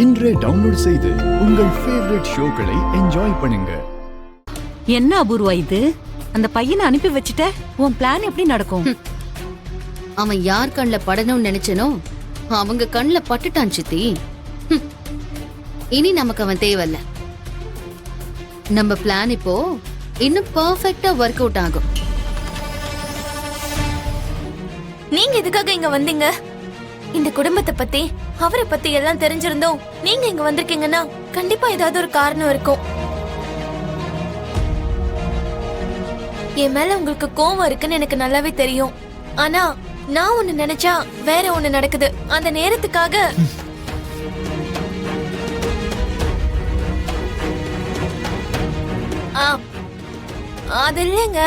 இன்றே டவுன்லோட் செய்து உங்கள் ஃபேவரட் ஷோக்களை என்ஜாய் பண்ணுங்க. என்ன அபூர்வா இது? அந்த பையனை அனுப்பி வச்சுட்ட, உன் பிளான் எப்படி நடக்கும்? அவன் யார் கண்ணுல படணும்னு நினைச்சனோ அவங்க கண்ணுல பட்டுட்டான் சித்தி. இனி நமக்கு அவன் தேவையில்ல. நம்ம பிளான் இப்போ இன்னும் பெர்ஃபெக்ட்டா ஒர்க் அவுட் ஆகும். நீங்க எதுக்காக இங்க வந்தீங்க? இந்த குடும்பத்தை பத்தி அவரை பத்தி எல்லாம் தெரிஞ்சிருந்தோம் நீங்க இங்க வந்திருக்கீங்கன்னா கண்டிப்பா ஏதாவது ஒரு காரணம் இருக்கும். என் மேல உங்களுக்கு கோவம் இருக்குன்னு எனக்கு நல்லாவே தெரியும். ஆனா நான் ஒண்ணு நினைச்சா வேற ஒண்ணு நடக்குது. அந்த நேரத்துக்காக அது இல்லைங்க.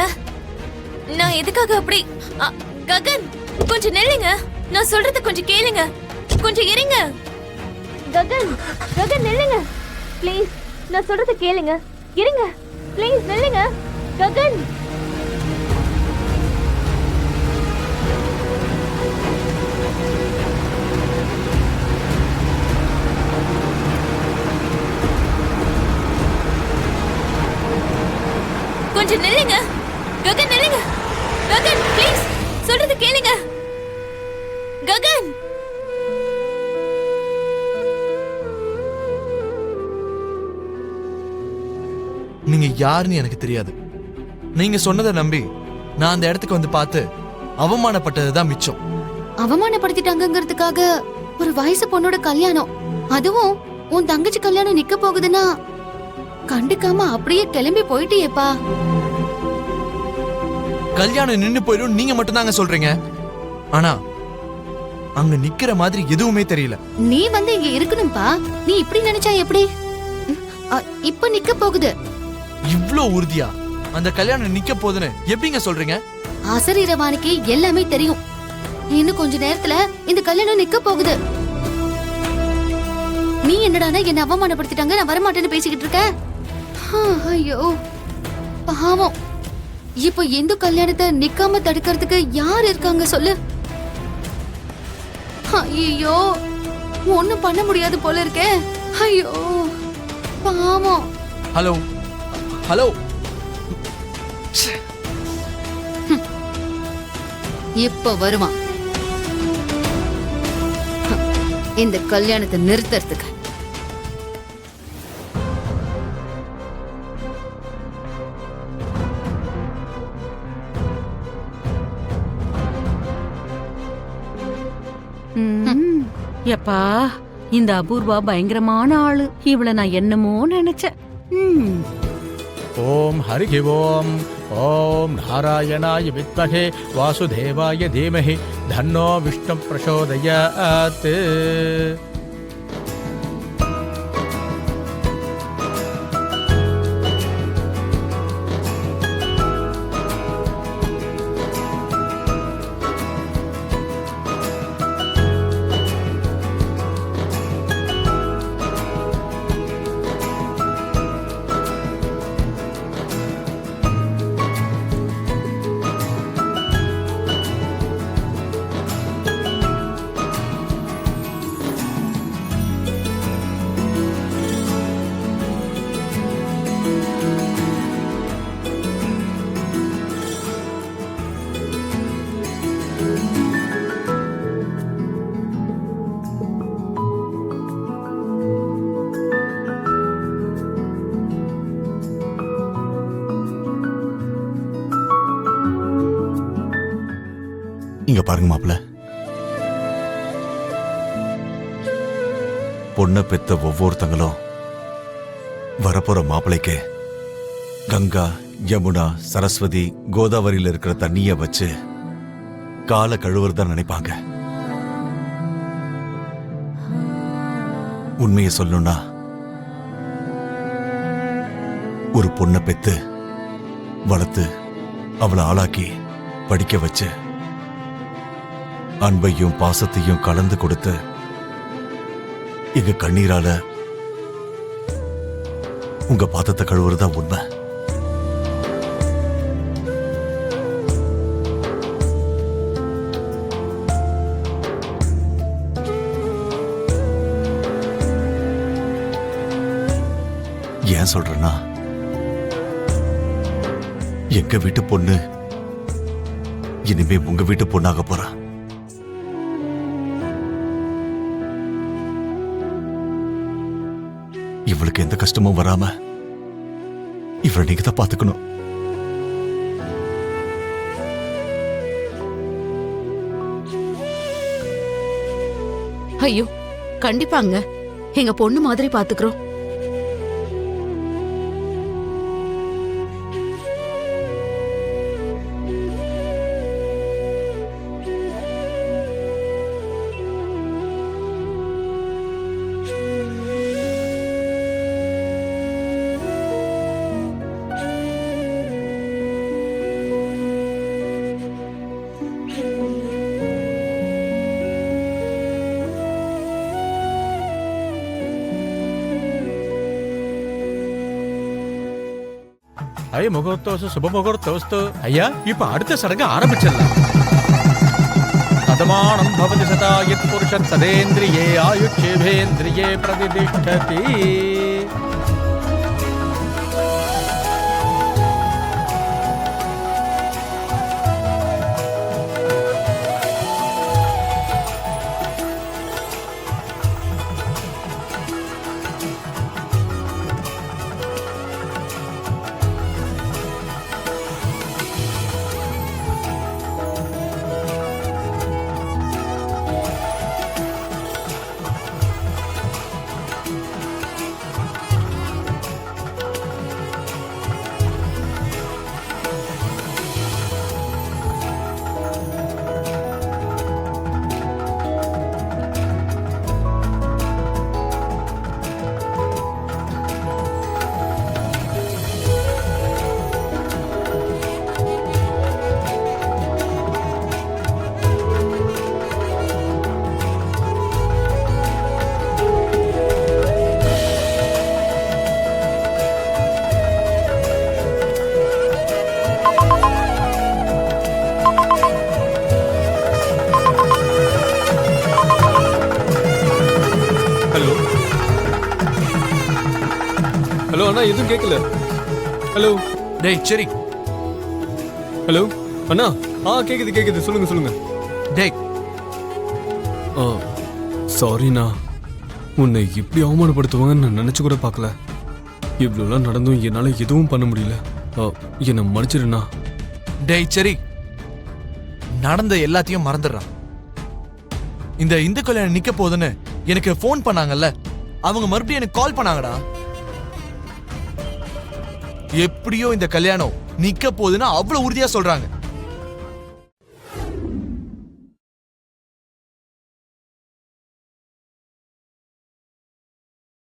நான் எதுக்காக அப்படி ககன் கொஞ்சம் நில்லுங்க. நான் சொல்றத கொஞ்சம் கேளுங்க. கொஞ்சம் இருங்க. ககன் ககன் நில்லுங்க ப்ளீஸ். நான் சொல்றத கேளுங்க. இருங்க ப்ளீஸ் நில்லுங்க ககன். கொஞ்சம் நில்லுங்க ககன் நில்லுங்க. ககன் ப்ளீஸ் சொல்றது கேளுங்க. ககன் நீங்க யாருன்னு எனக்கு தெரியாது. நீங்க சொன்னதை நம்பி நான் அந்த இடத்துக்கு வந்து பார்த்து அவமானப்பட்டதுதான் மிச்சம். அவமானப்படுத்திட்டாங்கிறதுக்காக ஒரு வயசு பொண்ணோட கல்யாணம், அதுவும் உன் தங்கச்சி கல்யாணம் நிக்க போகுதுன்னா கண்டுக்காம அப்படியே கிளம்பி போயிட்டியேப்பா. கல்யாணம் நின்னு போயிடும் நீங்க மட்டும் தாங்க சொல்றீங்க. ஆனா அங்க நிக்கிற மாதிரி எதுவுமே தெரியல. நீ வந்து இங்க இருக்கணும்பா. நீ இப்படி நினைச்சா எப்படி? இப்ப நிக்க போகுது. இவ்ளோ உறுதியா அந்த கல்யாணம் நிக்க போகுதுன்னு எப்படிங்க சொல்றீங்க? ஆசிரியரவானுக்கு எல்லாமே தெரியும். இன்னும் கொஞ்ச நேரத்துல இந்த கல்யாணம் நிக்க போகுது. நீ என்னடானா என்ன அவமானப்படுத்திட்டாங்க, நான் வரமாட்டேன்னு பேசிக்கிட்டு இருக்க. ஐயோ பாவம். இப்ப எந்த கல்யாணத்தை நிக்காம தடுக்கிறதுக்கு யார் இருக்காங்க சொல்லு? ஐயோ ஒண்ணும் பண்ண முடியாது போல இருக்கே. ஐயோ பாவம். Hello hello. இப்ப வருவான் இந்த கல்யாணத்தை நிறுத்துறதுக்கு. எப்பா இந்த அபூர்வா பயங்கரமான ஆளு. இவள நான் என்னமோ நினைச்சேன். ஓம் ஹரி ஓம். ஓம் நாராயணாய வித்மஹே வாசுதேவாய தீமஹி தன்னோ விஷ்ணு பிரசோதயாத். இங்க பாருங்க மாப்பிள்ள, பொண்ணை பெத்த ஒவ்வொருத்தங்களும் வரப்போற மாப்பிள்ளைக்கு கங்கா, யமுனா, சரஸ்வதி, கோதாவரியில இருக்கிற தண்ணிய வச்சு காலை கழுவுறதா நினைப்பாங்க. உண்மையை சொல்லணும்னா ஒரு பொண்ணை பெத்து வளர்த்து அவளை ஆளாக்கி படிக்க வச்சு அன்பையும் பாசத்தையும் கலந்து கொடுத்து எங்க கண்ணீரால உங்க பாதத்தை கழுவுறதா உண்மை. ஏன் சொல்றேன்னா, எங்க வீட்டு பொண்ணு இனிமே உங்க வீட்டு பொண்ணாக போறா. இவளுக்கு எந்த கஷ்டமும் வராம இவளை நீங்க தான் பாத்துக்கணும். ஐயோ கண்டிப்பாங்க, எங்க பொண்ணு மாதிரி பாத்துக்கிறோம். ஐ முகூர்த்தோசு சுப முகூர்த்தோஸ்து. ஐயா இப்ப அடுத்த சடங்கு ஆரம்பிச்சிடலாம். சதமானம் பவதி சதாயத் புருஷத் சதேந்திரியே ஆயுட்சேபேந்திரியே பிரதிதிஷ்டதி. ஹலோ அண்ணா, எதுவும் கேட்கல. ஹலோ. டேய் சரி. ஹலோ அண்ணா. கேக்குது சொல்லுங்க. டேய் சாரிண்ணா, உன்னை இப்படி அவமானப்படுத்துவாங்கன்னு நான் நினைச்சு கூட பார்க்கல. இவ்வளோலாம் நடந்தும் என்னால எதுவும் பண்ண முடியல. என்னை மன்னிச்சிடுண்ணா. டேய் சரி, நடந்த எல்லாத்தையும் மறந்துடுறான். இந்த இந்து கல்யாணம் நிக்க போகுதுன்னு எனக்கு ஃபோன் பண்ணாங்கல்ல, அவங்க மறுபடியும் எனக்கு கால் பண்ணாங்கடா. எப்படியோ இந்த கல்யாணம் நிக்க போகுதுன்னு அவ்வளவு உறுதியா சொல்றாங்க.